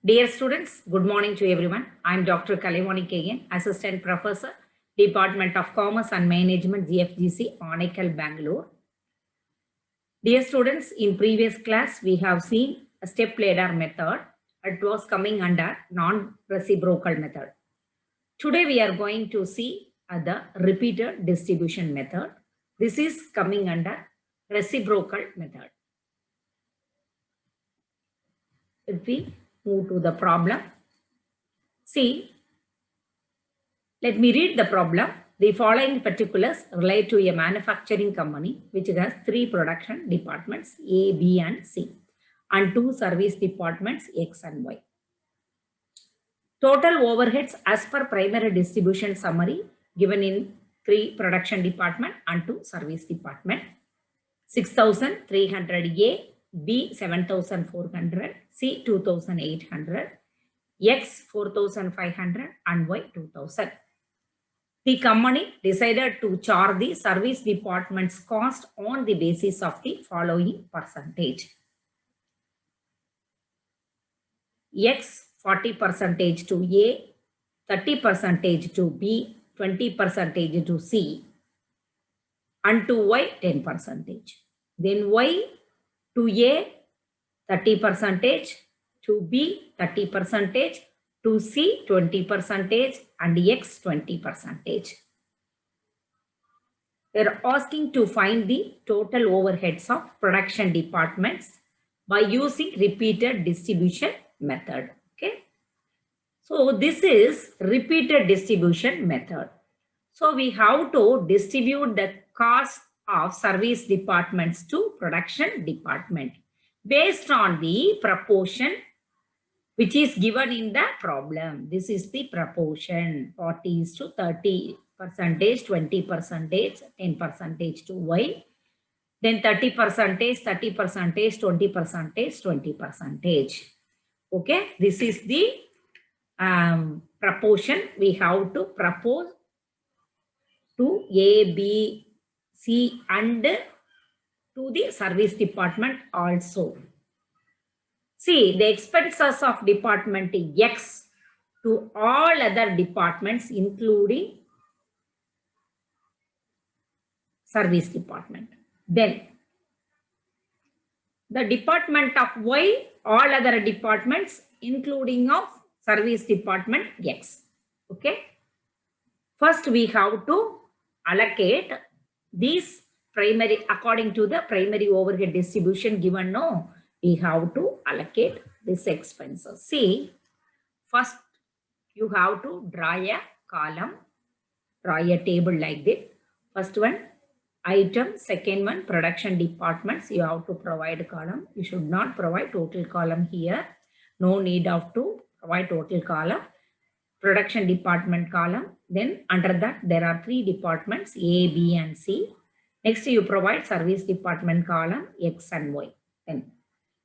Dear students, good morning to everyone. I am Dr. Kalevani Kayan, Assistant Professor, Department of Commerce and Management, GFGC, Onekal, Bangalore. Dear students, in previous class, we have seen a step ladder method. It was coming under non-reciprocal method. Today, we are going to see the repeated distribution method. This is coming under reciprocal method. If we move to the problem, see, let me read the problem. The following particulars relate to a manufacturing company which has 3 production departments A, B and C and 2 service departments X and Y. Total overheads as per primary distribution summary given in 3 production department and 2 service department. 6,300 A, B 7,400, C 2,800, X 4,500 and Y 2,000. The company decided to charge the service department's cost on the basis of the following percentage. X 40% to A, 30% to B, 20% to C, and to Y 10%. Then Y to A 30%, to B 30%, to C 20% and X 20%. They are asking to find the total overheads of production departments by using repeated distribution method. Okay. So this is repeated distribution method. So we have to distribute the cost of service departments to production department based on the proportion which is given in the problem. This is the proportion 40 to 30%, 20%, 10% to Y, then 30%, 30%, 20%, 20%. Okay, this is the proportion we have to propose to A, B, C and to the service department also. See, the expenses of department X to all other departments including service department. Then the department of Y, all other departments including of service department X. Okay. First, we have to allocate these primary according to the primary overhead distribution given. No, we have to allocate this expenses. See, first you have to draw a column, draw a table like this. First one, item, second one, production departments. You have to provide a column. You should not provide total column here. No need of to provide total column. Production department column. Then under that, there are 3 departments, A, B and C. Next, you provide service department column, X and Y. Then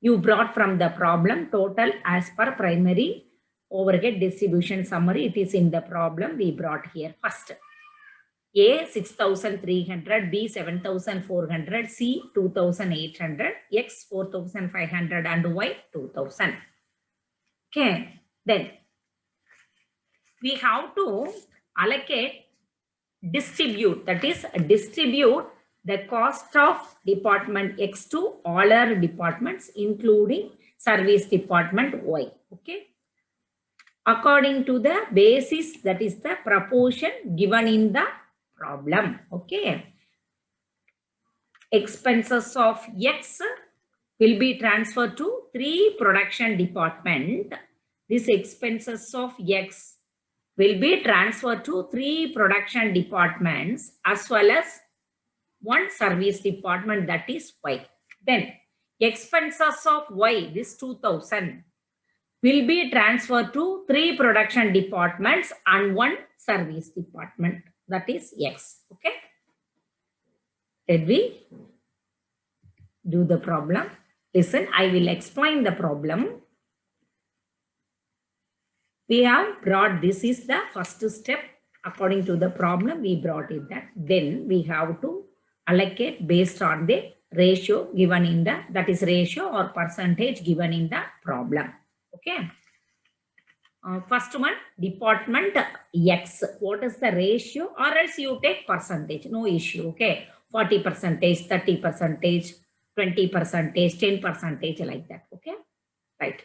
you brought from the problem total as per primary overhead distribution summary. It is in the problem we brought here first. A 6,300, B 7,400, C 2,800, X 4,500 and Y 2,000. Okay, then we have to allocate, distribute, that is distribute the cost of department X to all our departments including service department Y. Okay. According to the basis, that is the proportion given in the problem. Okay. Expenses of X will be transferred to 3 production department. These expenses of X will be transferred to 3 production departments as well as 1 service department, that is Y. Then expenses of Y, this 2,000 will be transferred to 3 production departments and 1 service department, that is X. Okay. Did we do the problem? Listen, I will explain the problem. We have brought, this is the first step. According to the problem, we brought it that. Then we have to allocate based on the ratio given in the, that is ratio or percentage given in the problem. Okay. First one, department X. What is the ratio? Or else you take percentage. No issue. Okay. 40%, 30%, 20%, 10% like that. Okay. Right.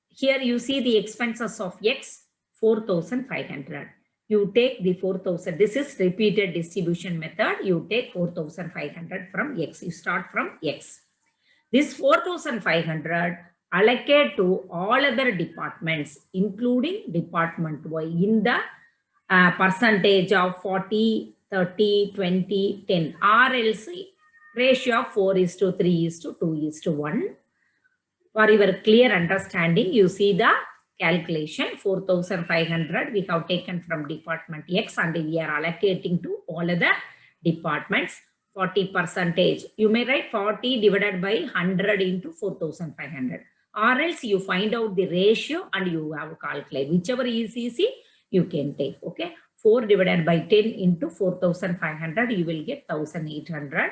Here you see the expenses of X, 4,500. You take the 4,000. This is repeated distribution method. You take 4,500 from X. You start from X. This 4,500 allocate to all other departments, including department Y in the percentage of 40, 30, 20, 10, or else ratio of 4:3:2:1. For your clear understanding, you see the calculation. 4,500 we have taken from department X and we are allocating to all other departments. 40%. You may write 40 divided by 100 into 4,500. Or else you find out the ratio and you have calculate. Whichever is easy, you can take. Okay. 4 divided by 10 into 4,500, you will get 1,800.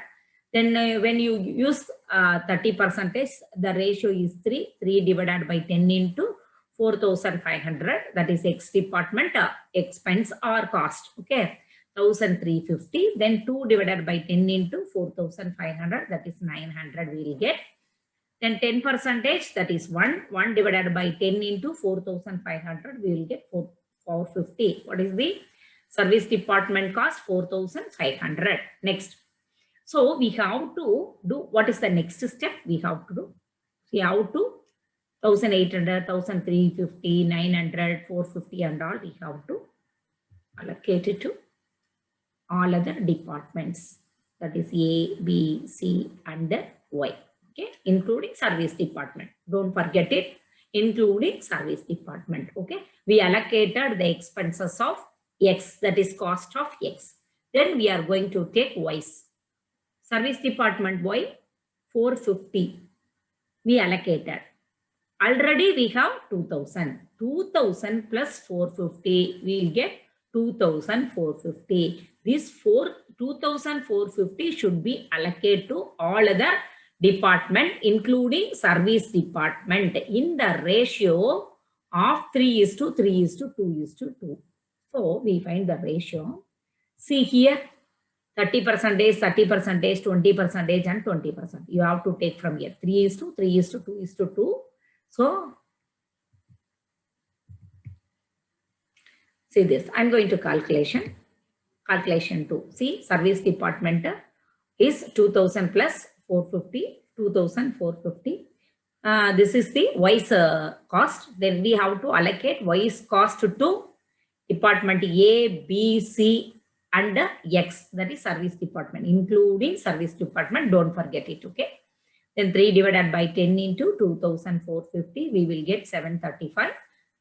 Then when you use 30%, the ratio is 3. 3 divided by 10 into 4,500, that is X department expense or cost. Okay. 1,350. Then 2 divided by 10 into 4,500, that is 900 we will get. Then 10%, that is 1. 1 divided by 10 into 4,500, we will get 450. What is the service department cost? 4,500. Next. So we have to do, what is the next step we have to do? We have to 1,800, 1,350, 900, 450 and all we have to allocate it to all other departments. That is A, B, C and Y. Okay, including service department. Don't forget it, including service department. Okay, we allocated the expenses of X, that is cost of X. Then we are going to take Y's. Service department Y, 450. We allocated. Already we have 2,000. 2,000 plus 450, we will get 2,450. This 2,450 should be allocated to all other department, including service department, in the ratio of 3:3:2:2. So we find the ratio. See here, 30%, 30%, 20% and 20%. You have to take from here 3:3:2:2. So see this. I'm going to calculation 2. See, service department is 2,000 plus 450, 2,450. This is the Y's cost. Then we have to allocate Y's cost to department A, B, C and X, that is service department, including service department. Don't forget it. Okay. Then 3 divided by 10 into 2,450, we will get 735.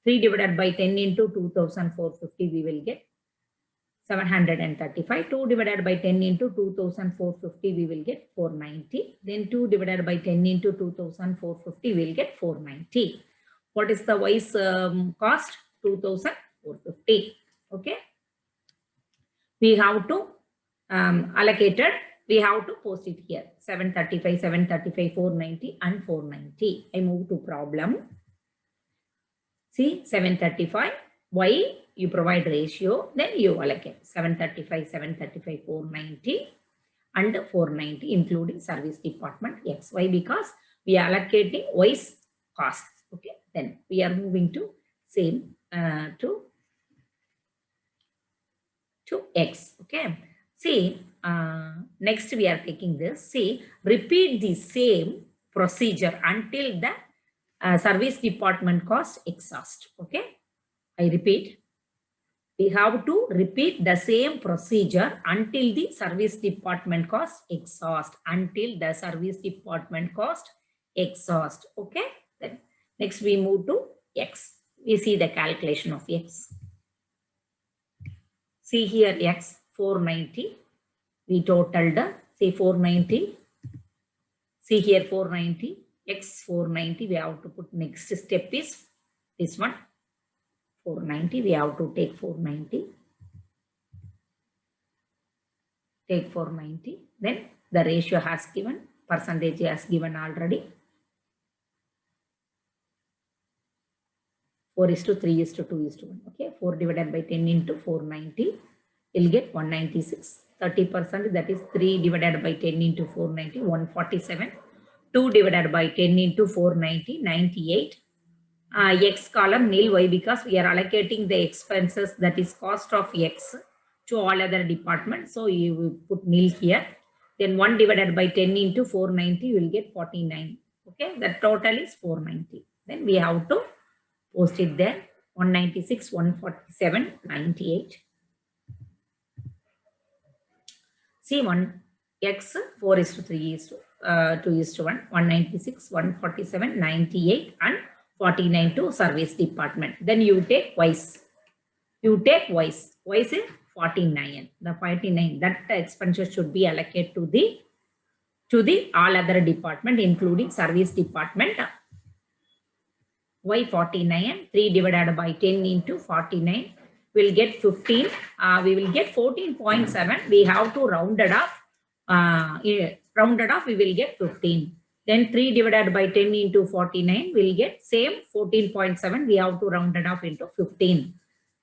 3 divided by 10 into 2,450, we will get 735. 2 divided by 10 into 2,450, we will get 490. Then 2 divided by 10 into 2,450, we will get 490. What is the Y's cost? 2,450. Okay. We have to allocate it. We have to post it here. 735, 735, 490 and 490. I move to problem. See, 735. Y, you provide ratio, then you allocate 735, 735, 490 and 490, including service department X. Why? Because we are allocating Y's costs. Okay. Then we are moving to same to X. Okay. See, next we are taking this. See, repeat the same procedure until the service department cost exhaust. Okay. I repeat, we have to repeat the same procedure until the service department cost exhaust. Until the service department cost exhaust. Okay. Then next we move to X. We see the calculation of X. See here X, 490. We totaled, say 490. See here 490. X 490. We have to put next step is this one. 490, we have to take 490. Take 490. Then the ratio has given, percentage has given already. 4:3:2:1. Okay, 4 divided by 10 into 490, you'll get 196. 30%, that is 3 divided by 10 into 490, 147. 2 divided by 10 into 490, 98. X column nil. Why? Because we are allocating the expenses, that is cost of X, to all other departments. So you will put nil here. Then 1 divided by 10 into 490, you will get 49. Okay, the total is 490. Then we have to post it there. 196, 147, 98. C1, X 4:3:2:1, 196, 147, 98, and 49 to service department. Then you take Y's. Y's is 49. The 49, that expenditure should be allocated to the all other department, including service department. Y 49, 3 divided by 10 into 49, will get 15. We will get 14.7. We have to round it off. We will get 15. Then 3 divided by 10 into 49, we'll get same 14.7. We have to round it off into 15.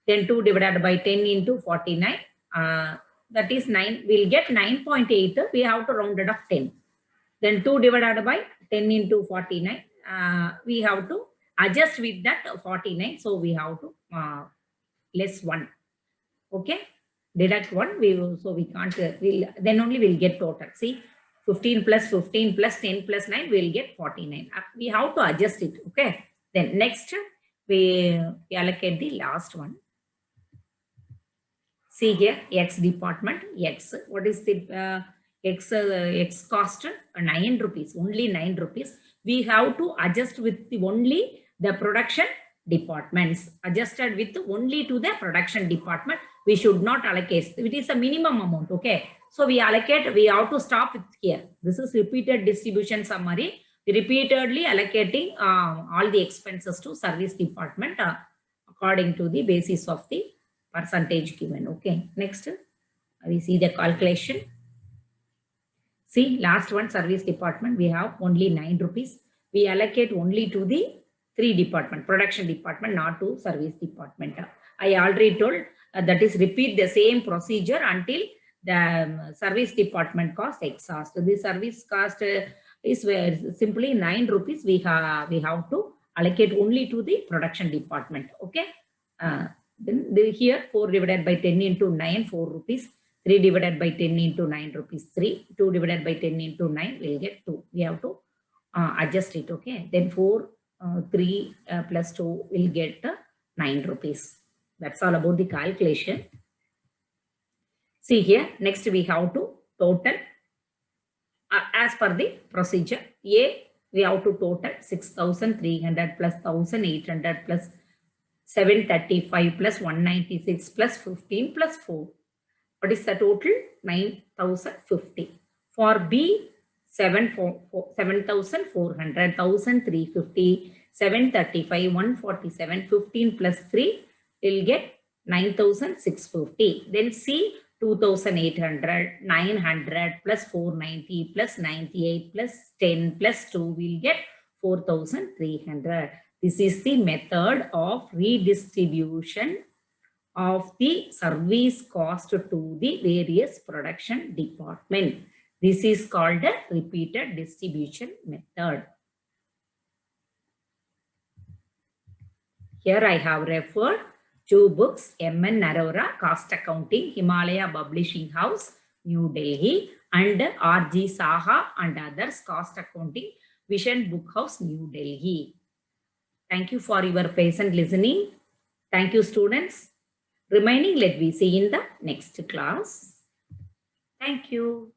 Then 2 divided by 10 into 49, that is 9. We'll get 9.8. We have to round it off 10. Then 2 divided by 10 into 49, we have to adjust with that 49. So we have to less 1. Okay, deduct 1. So we can't. Then only we'll get total. See, 15 plus 15 plus 10 plus 9, we'll get 49. We have to adjust it. Okay. Then next, we allocate the last one. See here, X department, X. What is the X cost? 9 rupees, only 9 rupees. We have to adjust with only the production departments. Adjusted with only to the production department. We should not allocate. It is a minimum amount. Okay. So we allocate, we have to stop it here. This is repeated distribution summary. Repeatedly allocating all the expenses to service department according to the basis of the percentage given. Okay. Next, we see the calculation. See, last one, service department, we have only 9 rupees. We allocate only to the 3 department, production department, not to service department. I already told that is repeat the same procedure until the service department cost exhaust. The service cost is simply 9 rupees. We have to allocate only to the production department. Okay. Then here 4 divided by 10 into 9, 4 rupees. 3 divided by 10 into 9 rupees, 3. 2 divided by 10 into 9, we'll get 2. We have to adjust it. Okay. Then 4, 3 plus 2 will get 9 rupees. That's all about the calculation. See here, next we have to total as per the procedure. A, we have to total 6,300 plus 1,800 plus 735 plus 196 plus 15 plus 4. What is the total? 9,050. For B, 7,400, 1,350, 735, 147, 15 plus 3 will get 9,650. Then C, 2,800, 900 plus 490 plus 98 plus 10 plus 2 will get 4,300. This is the method of redistribution of the service cost to the various production department. This is called a repeated distribution method. Here I have referred 2 books, M.N. Narora, Cost Accounting, Himalaya Publishing House, New Delhi, and R.G. Saha and others, Cost Accounting, Vision Book House, New Delhi. Thank you for your patient listening. Thank you, students. Remaining, let me see in the next class. Thank you.